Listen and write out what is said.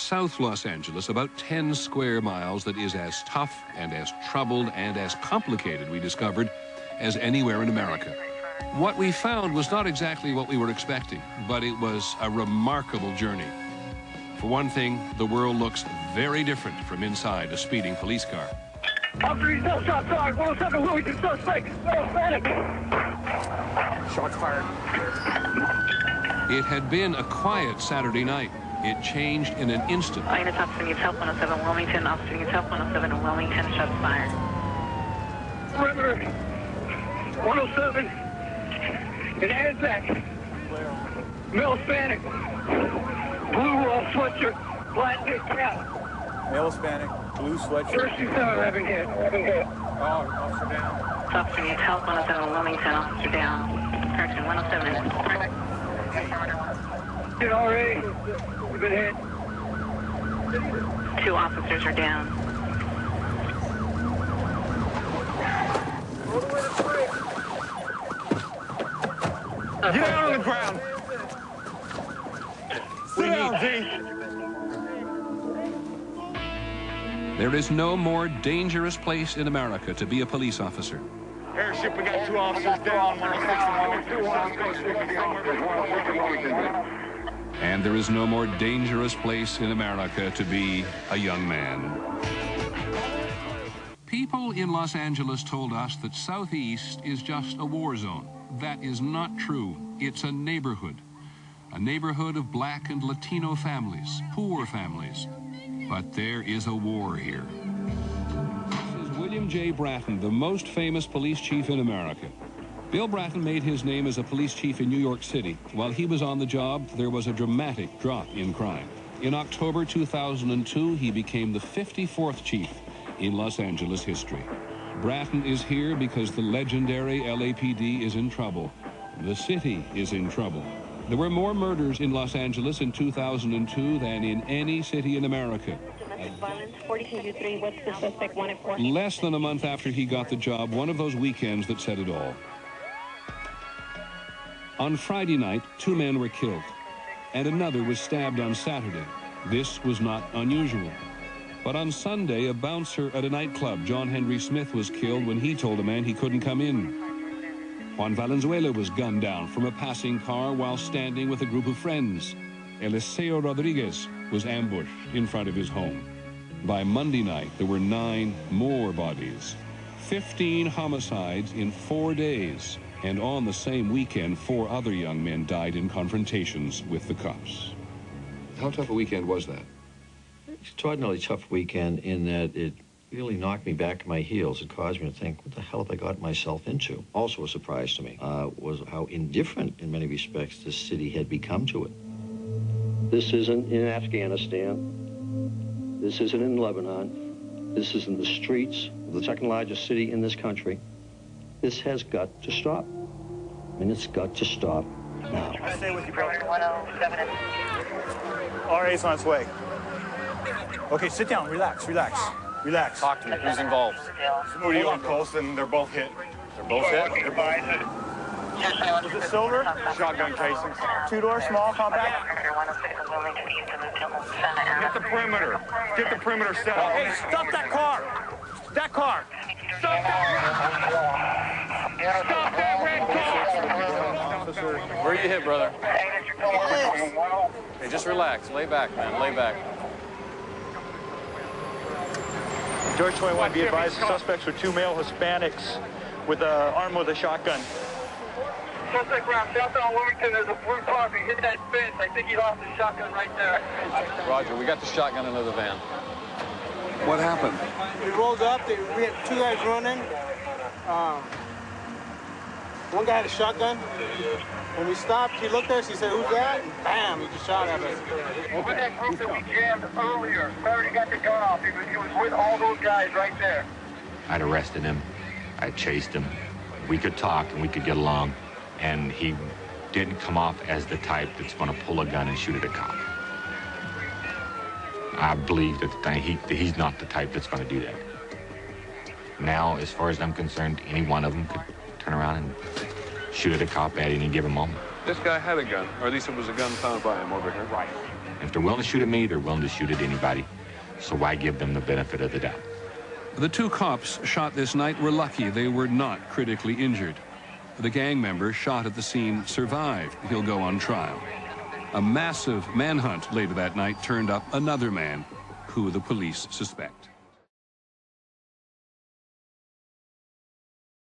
South Los Angeles, about 10 square miles, that is as tough and as troubled and as complicated, we discovered, as anywhere in America. What we found was not exactly what we were expecting, but it was a remarkable journey. For one thing, the world looks very different from inside a speeding police car. Officer, he's still shots fired. 107 Wilmington suspect. Panic. Shots fired. It had been a quiet Saturday night. It changed in an instant. Unit Officer needs help, 107 Wilmington. Officer needs help, 107 in Wilmington. Shots fired. Perimeter. 107. In Anzac. Male Hispanic. Blue sweatshirt. Black knit cap. Male Hispanic. Blue sweatshirt. 37 having hit. Oh, officer down. Officer needs help, 107 Wilmington. Officer down. Correction, 107. RA. We've been hit. 2 officers are down. Get down on the ground. Sit down, Z. There is no more dangerous place in America to be a police officer. Airship, we got 2 officers down, 106 And there is no more dangerous place in America to be a young man. People in Los Angeles told us that Southeast is just a war zone. That is not true. It's a neighborhood of black and Latino families, poor families. But there is a war here. This is William J. Bratton, the most famous police chief in America. Bill Bratton made his name as a police chief in New York City. While he was on the job, there was a dramatic drop in crime. In October 2002, he became the 54th chief in Los Angeles history. Bratton is here because the legendary LAPD is in trouble. The city is in trouble. There were more murders in Los Angeles in 2002 than in any city in America. Less than a month after he got the job, one of those weekends that said it all. On Friday night, 2 men were killed, and another was stabbed on Saturday. This was not unusual. But on Sunday, a bouncer at a nightclub, John Henry Smith, was killed when he told a man he couldn't come in. Juan Valenzuela was gunned down from a passing car while standing with a group of friends. Eliseo Rodriguez was ambushed in front of his home. By Monday night, there were 9 more bodies. 15 homicides in 4 days. And on the same weekend, 4 other young men died in confrontations with the cops. How tough a weekend was that? Extraordinarily tough weekend in that it really knocked me back to my heels. It caused me to think, what the hell have I got myself into? Also a surprise to me was how indifferent, in many respects, this city had become to it. This isn't in Afghanistan. This isn't in Lebanon. This is in the streets of the second largest city in this country. This has got to stop. And it's got to stop now. Stay with you, brother. RA's on its way. Okay, sit down. Relax, relax. Relax. Talk to me. Who's involved? Somebody on close, and they're both hit. They're both hit? They're both hit. Is it silver? Shotgun casings. 2-door, small, compact? Get the perimeter. Get the perimeter set up. Hey, stop that car! That car! Stop that! Stop that red car! Where are you hit, brother? Hey, just relax. Lay back, man. Lay back. George 21, be advised, suspects were 2 male Hispanics with armed with a shotgun. Suspect around southbound Wilmington, there's a blue car. If he hit that fence, I think he lost his shotgun right there. Roger, we got the shotgun into the van. What happened? We rolled up, we had 2 guys running. One guy had a shotgun. When we stopped, he looked at us, he said, "Who's that?" And bam, he just shot at us. Over that group that we jammed earlier, we already got the gun off. He was with all those guys right there. I'd arrested him. I chased him. We could talk and we could get along. And he didn't come off as the type that's going to pull a gun and shoot at a cop. I believe that he's not the type that's going to do that. Now, as far as I'm concerned, any one of them could turn around and shoot at a cop at any given moment. This guy had a gun, or at least it was a gun found by him over here. Right. If they're willing to shoot at me, they're willing to shoot at anybody. So why give them the benefit of the doubt? The two cops shot this night were lucky they were not critically injured. The gang member shot at the scene survived. He'll go on trial. A massive manhunt later that night turned up another man who the police suspect.